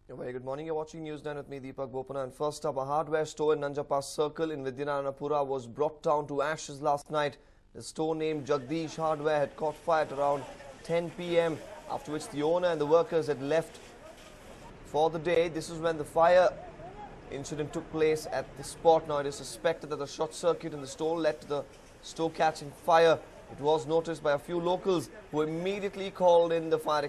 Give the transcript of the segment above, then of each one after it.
A very good morning. You're watching News9 with me, Deepak Bopana. And first up, a hardware store in Nanjappa Circle in Vidyananapura was brought down to ashes last night. The store named Jagdish Hardware had caught fire at around 10 p.m. after which the owner and the workers had left for the day. This is when the fire incident took place at the spot. Now it is suspected that the short circuit in the store led to the store catching fire. It was noticed by a few locals who immediately called in the fire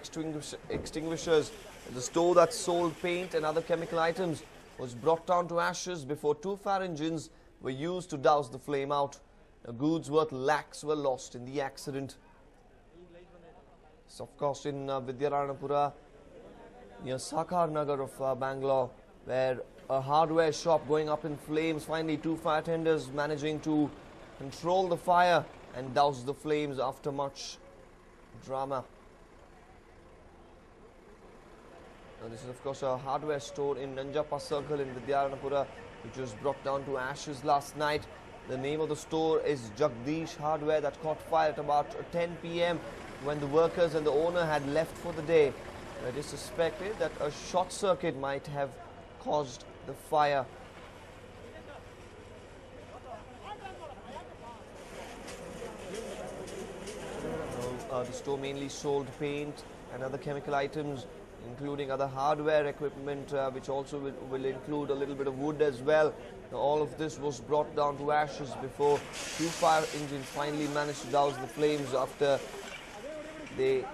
extinguishers. The store that sold paint and other chemical items was brought down to ashes before two fire engines were used to douse the flame out. Goods worth lakhs were lost in the accident. So, of course, in Vidyananapura, near Sakar Nagar of Bangalore, where a hardware shop going up in flames, finally two fire tenders managing to control the fire and douse the flames after much drama. Now, this is of course a hardware store in Nanjappa Circle in Vidyananapura, which was brought down to ashes last night. The name of the store is Jagdish Hardware, that caught fire at about 10 p.m. when the workers and the owner had left for the day. It is suspected that a short circuit might have caused the fire. The store mainly sold paint and other chemical items, including other hardware equipment, which also will include a little bit of wood as well. Now, all of this was brought down to ashes before two fire engines finally managed to douse the flames after they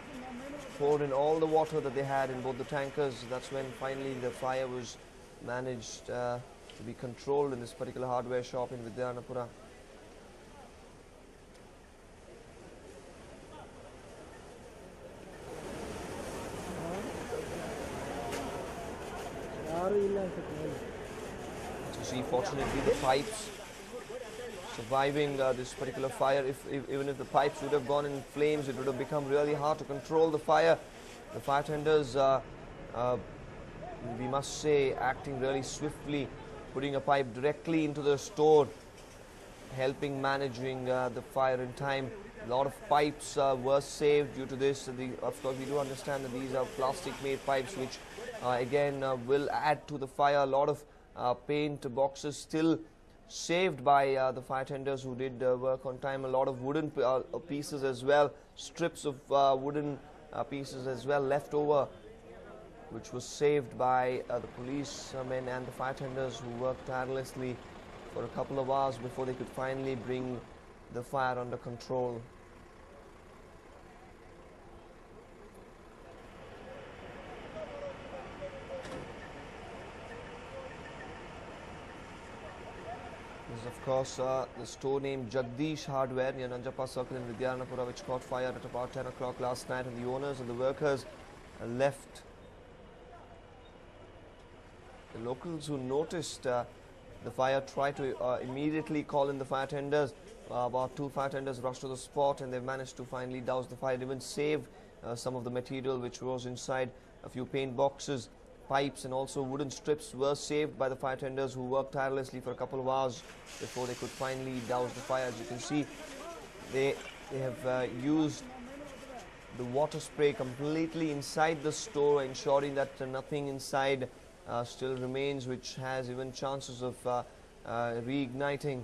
poured in all the water that they had in both the tankers. That's when finally the fire was managed to be controlled in this particular hardware shop in Vidyananapura. So see, fortunately the pipes surviving this particular fire. Even if the pipes would have gone in flames, it would have become really hard to control the fire. The fire tenders, we must say, acting really swiftly, putting a pipe directly into the store, helping managing the fire in time. A lot of pipes were saved due to this. Of course, we do understand that these are plastic-made pipes, which again will add to the fire. A lot of paint boxes still saved by the fire tenders who did work on time. A lot of wooden pieces as well, strips of wooden pieces as well left over, which was saved by the policemen and the fire tenders who worked tirelessly for a couple of hours before they could finally bring the fire under control. This is of course the store named Jagdish Hardware near Nanjappa Circle in Vidyananapura, which caught fire at about 10 o'clock last night, and the owners and the workers left. The locals who noticed the fire tried to immediately call in the fire tenders. About two fire tenders rushed to the spot, and they managed to finally douse the fire, even save some of the material which was inside. A few paint boxes, pipes and also wooden strips were saved by the fire tenders who worked tirelessly for a couple of hours before they could finally douse the fire. As you can see, they have used the water spray completely inside the store, ensuring that nothing inside still remains, which has even chances of reigniting.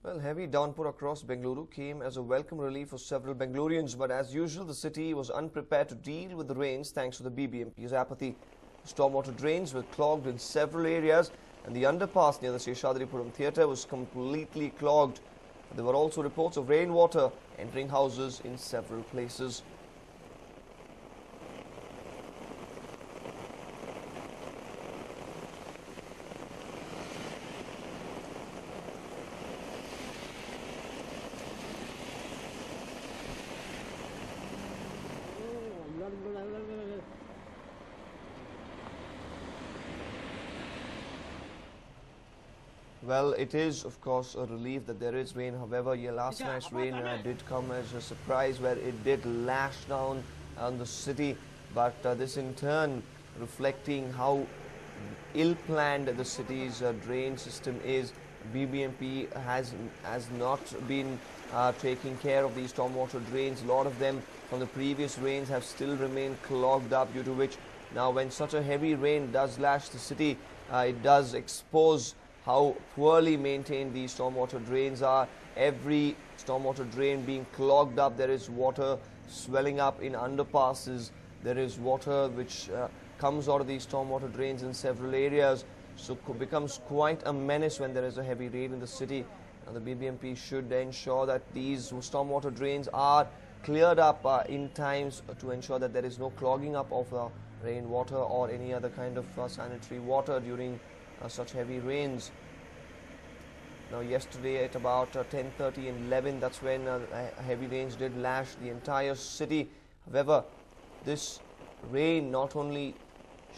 Well, heavy downpour across Bengaluru came as a welcome relief for several Bengaloreans, but as usual, the city was unprepared to deal with the rains thanks to the BBMP's apathy. Stormwater drains were clogged in several areas, and the underpass near the Seshadripuram Theatre was completely clogged. There were also reports of rainwater entering houses in several places. Well, it is, of course, a relief that there is rain. However, last night's rain did come as a surprise, where it did lash down on the city. But this in turn reflecting how ill-planned the city's drain system is. BBMP has not been taking care of these stormwater drains. A lot of them from the previous rains have still remained clogged up, due to which now when such a heavy rain does lash the city, it does expose how poorly maintained these stormwater drains are. Every stormwater drain being clogged up, there is water swelling up in underpasses, there is water which comes out of these stormwater drains in several areas, so becomes quite a menace when there is a heavy rain in the city. Now the BBMP should ensure that these stormwater drains are cleared up in times to ensure that there is no clogging up of rainwater or any other kind of sanitary water during such heavy rains. Now yesterday at about 10:30 and 11, that's when heavy rains did lash the entire city. However, this rain not only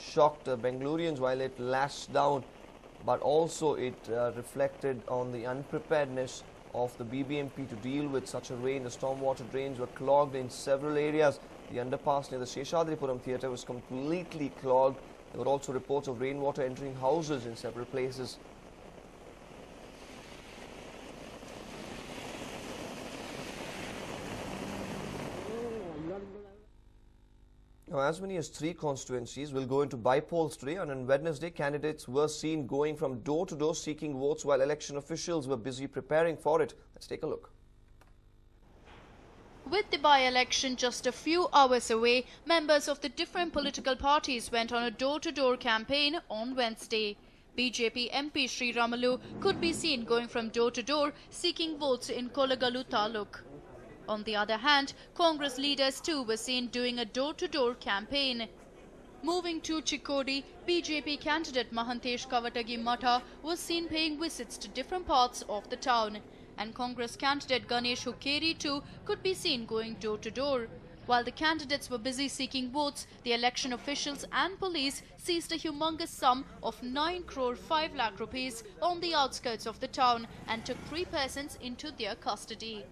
shocked Bengaloreans while it lashed down, but also it reflected on the unpreparedness of the BBMP to deal with such a rain. The stormwater drains were clogged in several areas. The underpass near the Seshadripuram theatre was completely clogged. There were also reports of rainwater entering houses in several places. Now, as many as 3 constituencies will go into by-polls today, and on Wednesday, candidates were seen going from door to door seeking votes while election officials were busy preparing for it. Let's take a look. With the by-election just a few hours away, members of the different political parties went on a door-to-door campaign on Wednesday. BJP MP Sri Ramalu could be seen going from door to door seeking votes in Kolagalu Taluk. On the other hand, Congress leaders too were seen doing a door-to-door campaign. Moving to Chikodi, BJP candidate Mahantesh Kavatagi Matha was seen paying visits to different parts of the town, and Congress candidate Ganesh Hukeri too could be seen going door-to-door. While the candidates were busy seeking votes, the election officials and police seized a humongous sum of 9 crore 5 lakh rupees on the outskirts of the town and took 3 persons into their custody.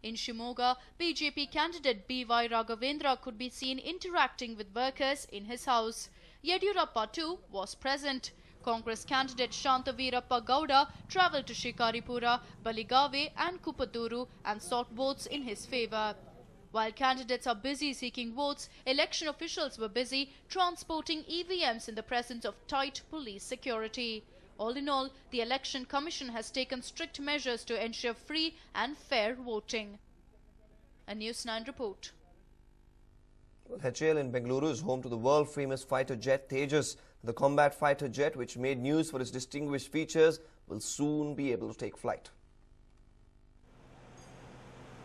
In Shimoga, BJP candidate B.Y. Raghavendra could be seen interacting with workers in his house. Yediyurappa too was present. Congress candidate Shantavirappa Gowda travelled to Shikaripura, Baligave and Kupaturu and sought votes in his favour. While candidates are busy seeking votes, election officials were busy transporting EVMs in the presence of tight police security. All in all, the Election Commission has taken strict measures to ensure free and fair voting. A News9 report. Well, HAL in Bengaluru is home to the world-famous fighter jet Tejas. The combat fighter jet, which made news for its distinguished features, will soon be able to take flight.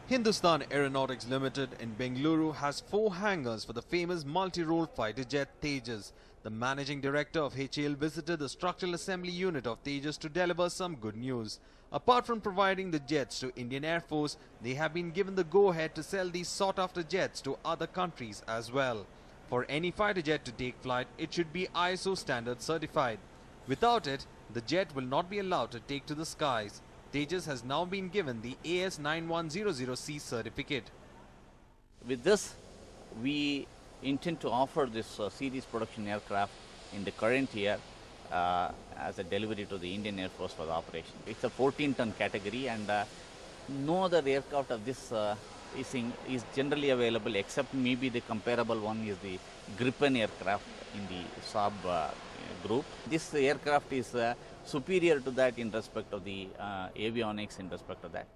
Hindustan Aeronautics Limited in Bengaluru has 4 hangars for the famous multi-role fighter jet Tejas. The managing director of HAL visited the structural assembly unit of Tejas to deliver some good news. Apart from providing the jets to Indian Air Force, they have been given the go-ahead to sell these sought-after jets to other countries as well. For any fighter jet to take flight, it should be ISO standard certified. Without it, the jet will not be allowed to take to the skies. Tejas has now been given the AS9100C certificate. With this, we intend to offer this series production aircraft in the current year as a delivery to the Indian Air Force for the operation. It's a 14-ton category, and no other aircraft of this is generally available, except maybe the comparable one is the Gripen aircraft in the Saab group. This aircraft is superior to that in respect of the avionics, in respect of that.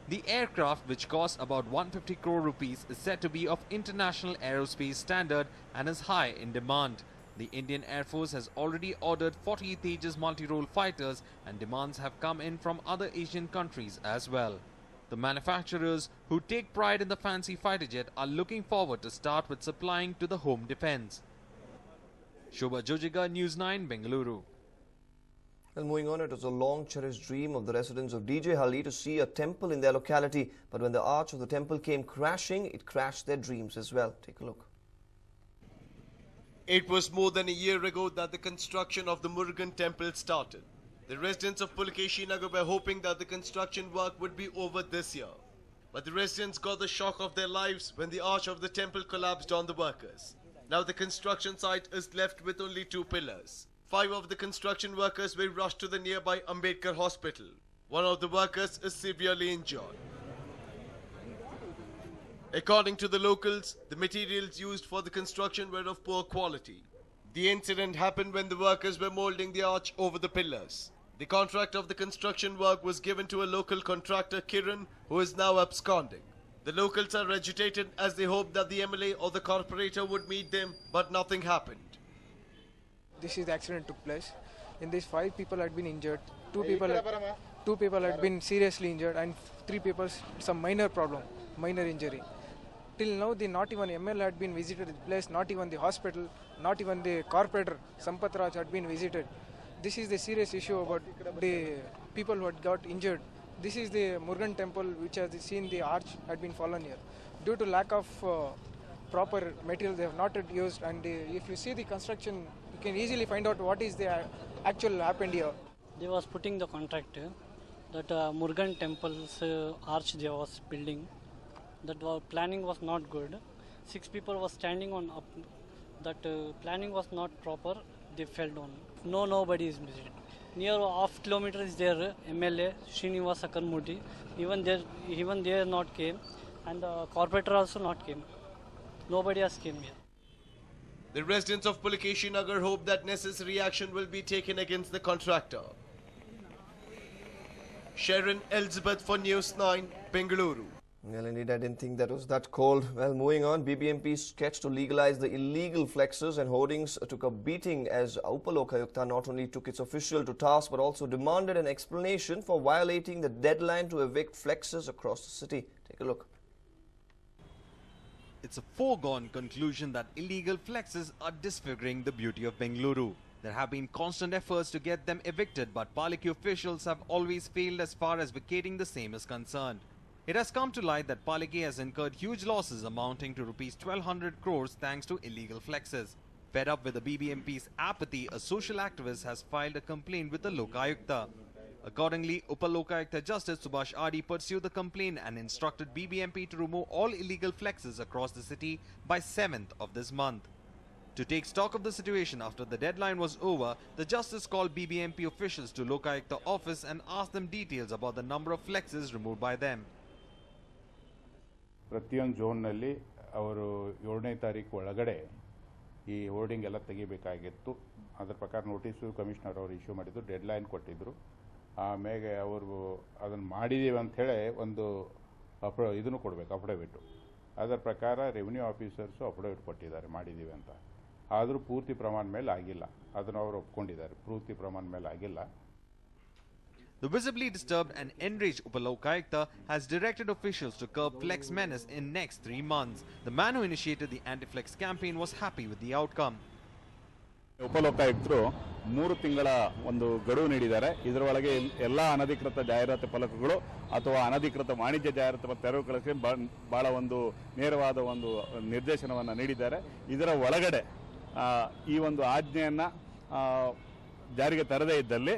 The aircraft, which costs about 150 crore rupees, is said to be of international aerospace standard and is high in demand. The Indian Air Force has already ordered 40 Tejas multi-role fighters, and demands have come in from other Asian countries as well. The manufacturers, who take pride in the fancy fighter jet, are looking forward to start with supplying to the home defence. Shobha Jojiga, News9, Bengaluru. Well, moving on, it was a long-cherished dream of the residents of DJ Halli to see a temple in their locality. But when the arch of the temple came crashing, it crashed their dreams as well. Take a look. It was more than a year ago that the construction of the Murugan temple started. The residents of Pulkeshi Nagar were hoping that the construction work would be over this year. But the residents got the shock of their lives when the arch of the temple collapsed on the workers. Now the construction site is left with only 2 pillars. 5 of the construction workers were rushed to the nearby Ambedkar hospital. One of the workers is severely injured. According to the locals, the materials used for the construction were of poor quality. The incident happened when the workers were molding the arch over the pillars. The contract of the construction work was given to a local contractor, Kiran, who is now absconding. The locals are agitated as they hope that the MLA or the corporator would meet them, but nothing happened. This is the accident took place. In this, 5 people had been injured. 2 people had been seriously injured, and 3 people some minor problem, minor injury. Till now, not even ML had been visited the place, not even the hospital, not even the corporator, Sampath Raj, had been visited. This is the serious issue about the people who had got injured. This is the Murugan temple which has seen the arch had been fallen here. Due to lack of proper material, they have not yet used, and if you see the construction, you can easily find out what is the actual happened here. They was putting the contract that Murugan temple's arch they was building. That planning was not good. 6 people was standing on up. That planning was not proper. They fell down. Nobody is visited. Near half kilometer is there. MLA Srinivasa Karmudi. Even there not came, and the corporator also not came. Nobody has came here. The residents of Pulikeshi Nagar hope that necessary action will be taken against the contractor. Sharon Elizabeth for News 9, Bengaluru. Well, indeed, I didn't think that was that cold. Well, moving on, BBMP's sketch to legalize the illegal flexes and hoardings took a beating as Upalokayukta not only took its official to task but also demanded an explanation for violating the deadline to evict flexes across the city. Take a look. It's a foregone conclusion that illegal flexes are disfiguring the beauty of Bengaluru. There have been constant efforts to get them evicted, but Paliki officials have always failed as far as vacating the same is concerned. It has come to light that Paliki has incurred huge losses amounting to Rs 1,200 crores thanks to illegal flexes. Fed up with the BBMP's apathy, a social activist has filed a complaint with the Lokayukta. Accordingly, Upalokayukta Justice Subhash Adi pursued the complaint and instructed BBMP to remove all illegal flexes across the city by 7th of this month. To take stock of the situation after the deadline was over, the justice called BBMP officials to Lokayukta office and asked them details about the number of flexes removed by them. ಪ್ರತಿಯೊಂದು ಝೋನ್ನಲ್ಲಿ ಅವರು 7ನೇ ತಾರೀಕು ಒಳಗಡೆ ಈ hoarding ಎಲ್ಲ ತೆಗಿಬೇಕಾಗಿತ್ತು. ಅದರ ಪ್ರಕಾರ notice commissioner ಅವರು issue ಮಾಡಿದ್ರು, ಡೆಡ್ಲೈನ್ ಕೊಟ್ಟಿದ್ದರು. ಆಮೇಲೆ ಅವರು ಅದನ್ನು ಮಾಡಿದ್ದೀವಿ ಅಂಥೇಳಿ ಒಂದು ಇದನ್ನು ಕೊಡಬೇಕು, ಅಫಿಡವಿಟ್ಟು. ಅದರ ಪ್ರಕಾರ ರೆವಿನ್ಯೂ ಆಫೀಸರ್ಸು ಅಫಿಡವಿಟ್ ಕೊಟ್ಟಿದ್ದಾರೆ ಮಾಡಿದ್ದೀವಿ ಅಂತ. ಆದರೂ ಪೂರ್ತಿ ಪ್ರಮಾಣ ಮೇಲೆ ಆಗಿಲ್ಲ. ಅದನ್ನು ಅವರು ಒಪ್ಕೊಂಡಿದ್ದಾರೆ, ಪೂರ್ತಿ ಪ್ರಮಾಣ ಮೇಲೆ ಆಗಿಲ್ಲ. The visibly disturbed and enraged Upalokayukta has directed officials to curb flex menace in next 3 months. The man who initiated the anti-flex campaign was happy with the outcome. ಉಪಲೋಕಾಯುಕ್ತರು 3 ತಿಂಗಳ ಒಂದು ಗಡುವು ನೀಡಿದ್ದಾರೆ. ಇದರೊಳಗೆ ಎಲ್ಲ ಅನಧಿಕೃತ ಜಾಹೀರಾತು ಫಲಕಗಳು ಅಥವಾ ಅನಧಿಕೃತ ವಾಣಿಜ್ಯ ಜಾಹೀರಾತು ತೆರವುಗೊಳಿಸಿ ಬಹಳ ಒಂದು ನೇರವಾದ ಒಂದು ನಿರ್ದೇಶನವನ್ನು ನೀಡಿದ್ದಾರೆ. ಇದರ ಒಳಗಡೆ ಈ ಒಂದು ಆಜ್ಞೆಯನ್ನು ಜಾರಿಗೆ ತರದೇ ಇದ್ದಲ್ಲಿ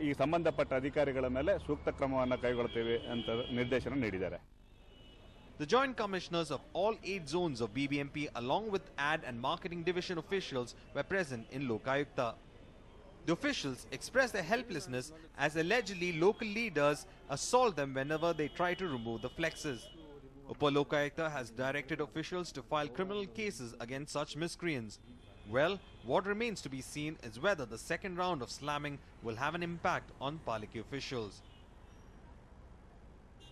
ಈ ಸಂಬಂಧಪಟ್ಟ ಅಧಿಕಾರಿಗಳ ಮೇಲೆ ಸೂಕ್ತ ಕ್ರಮವನ್ನು ಕೈಗೊಳ್ಳುತ್ತೇವೆ ಅಂತ ನಿರ್ದೇಶನ ನೀಡಿದ್ದಾರೆ. The joint commissioners of all 8 zones of BBMP along with ad and marketing division officials were present in Lokayukta. The officials expressed their helplessness as allegedly local leaders assault them whenever they try to remove the flexes. Upalokayukta has directed officials to file criminal cases against such miscreants. Well, what remains to be seen is whether the second round of slamming will have an impact on Paliki officials.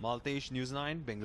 Maltesh, News 9, Bengaluru.